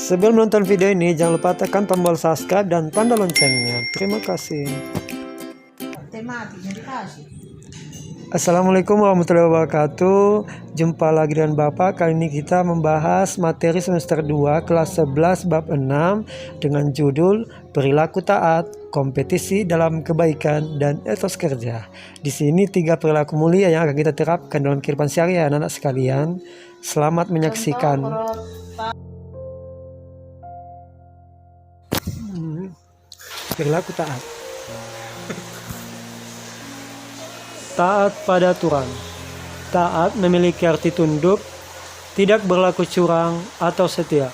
Sebelum menonton video ini, jangan lupa tekan tombol subscribe dan tanda loncengnya. Terima kasih. Assalamualaikum warahmatullahi wabarakatuh. Jumpa lagi dengan Bapak. Kali ini kita membahas materi semester 2 kelas 11 bab 6 dengan judul Perilaku Taat, Kompetisi dalam Kebaikan dan Etos Kerja. Di sini 3 perilaku mulia yang akan kita terapkan dalam kehidupan sehari-hari anak-anak sekalian. Selamat menyaksikan. Perilaku taat. Taat pada aturan. Taat memiliki arti tunduk, tidak berlaku curang atau setia.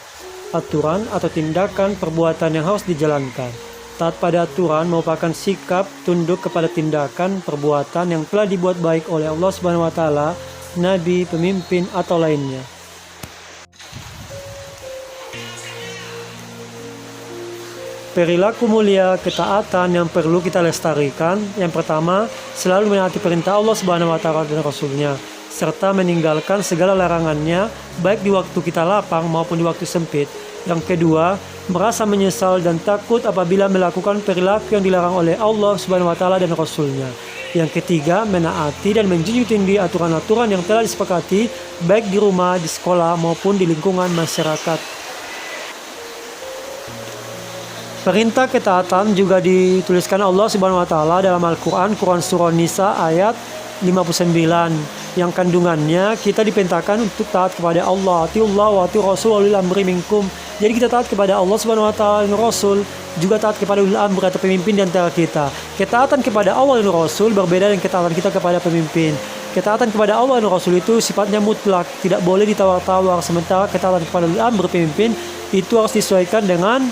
Aturan atau tindakan perbuatan yang harus dijalankan. Taat pada aturan merupakan sikap tunduk kepada tindakan perbuatan yang telah dibuat baik oleh Allah Subhanahu wa taala, nabi, pemimpin atau lainnya. Perilaku mulia ketaatan yang perlu kita lestarikan. Yang pertama, selalu menaati perintah Allah Subhanahu wa taala dan Rasul-Nya, serta meninggalkan segala larangannya, baik di waktu kita lapang maupun di waktu sempit. Yang kedua, merasa menyesal dan takut apabila melakukan perilaku yang dilarang oleh Allah Subhanahu wa taala dan Rasul-Nya. Yang ketiga, menaati dan menjunjung tinggi aturan-aturan yang telah disepakati, baik di rumah, di sekolah maupun di lingkungan masyarakat. Perintah ketaatan juga dituliskan Allah Subhanahu wa taala dalam Al-Qur'an, Quran surah Nisa ayat 59, yang kandungannya kita diperintahkan untuk taat kepada Allah, atiullah wa atiur rasul wa ulil amri minkum. Jadi kita taat kepada Allah Subhanahu wa taala dan Rasul, juga taat kepada ulil amri atau pemimpin di antara kita. Ketaatan kepada Allah dan Rasul berbeda dengan ketaatan kita kepada pemimpin. Ketaatan kepada Allah dan Rasul itu sifatnya mutlak, tidak boleh ditawar-tawar, sementara ketaatan kepada ulil amri pemimpin itu harus disesuaikan dengan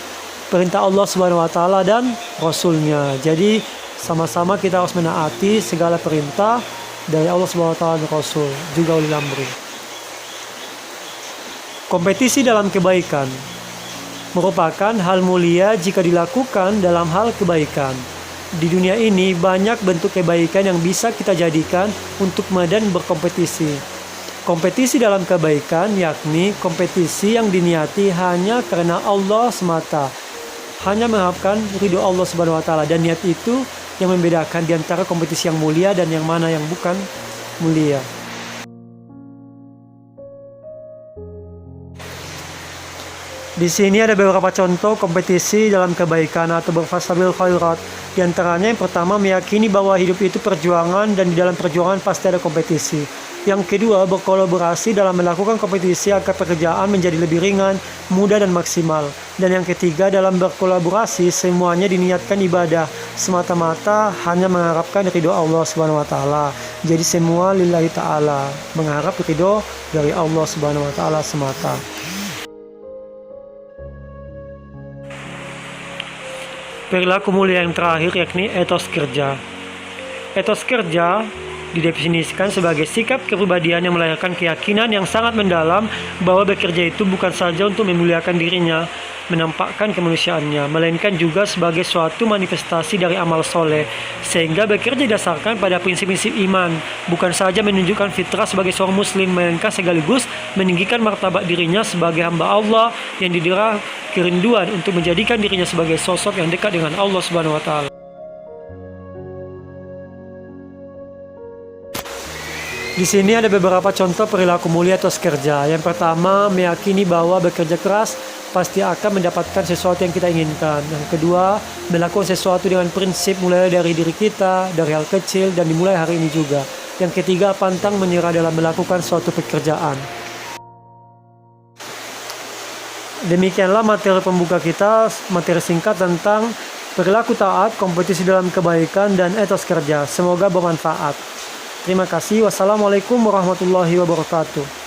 perintah Allah Subhanahu wa taala dan Rasul-Nya. Jadi sama-sama kita harus menaati segala perintah dari Allah Subhanahu wa taala dan Rasul, juga ulil amri. Kompetisi dalam kebaikan merupakan hal mulia jika dilakukan dalam hal kebaikan. Di dunia ini banyak bentuk kebaikan yang bisa kita jadikan untuk medan berkompetisi. Kompetisi dalam kebaikan yakni kompetisi yang diniati hanya karena Allah semata, hanya mengharapkan ridho Allah Subhanahu wa taala, dan niat itu yang membedakan di antara kompetisi yang mulia dan yang mana yang bukan mulia. Di sini ada beberapa contoh kompetisi dalam kebaikan atau berfasabil khairat. Di antaranya yang pertama, meyakini bahwa hidup itu perjuangan dan di dalam perjuangan pasti ada kompetisi. Yang kedua, berkolaborasi dalam melakukan kompetisi agar pekerjaan menjadi lebih ringan, mudah dan maksimal. Dan yang ketiga, dalam berkolaborasi semuanya diniatkan ibadah semata-mata hanya mengharapkan ridho Allah Subhanahu wa taala. Jadi semua lillahi taala, mengharap ridho dari Allah Subhanahu wa taala semata. Perilaku mulia yang terakhir yakni etos kerja. Etos kerja didefinisikan sebagai sikap kepribadian yang melahirkan keyakinan yang sangat mendalam bahwa bekerja itu bukan saja untuk memuliakan dirinya, menampakkan kemanusiaannya, melainkan juga sebagai suatu manifestasi dari amal soleh, sehingga bekerja didasarkan pada prinsip-prinsip iman, bukan saja menunjukkan fitrah sebagai seorang muslim, melainkan sekaligus meninggikan martabat dirinya sebagai hamba Allah yang didera kerinduan untuk menjadikan dirinya sebagai sosok yang dekat dengan Allah Subhanahu wa taala. Di sini ada beberapa contoh perilaku mulia etos kerja. Yang pertama, meyakini bahwa bekerja keras pasti akan mendapatkan sesuatu yang kita inginkan. Yang kedua, melakukan sesuatu dengan prinsip mulai dari diri kita, dari hal kecil, dan dimulai hari ini juga. Yang ketiga, pantang menyerah dalam melakukan suatu pekerjaan. Demikianlah materi pembuka kita, materi singkat tentang perilaku taat, kompetisi dalam kebaikan, dan etos kerja. Semoga bermanfaat. Terima kasih. Wassalamualaikum warahmatullahi wabarakatuh.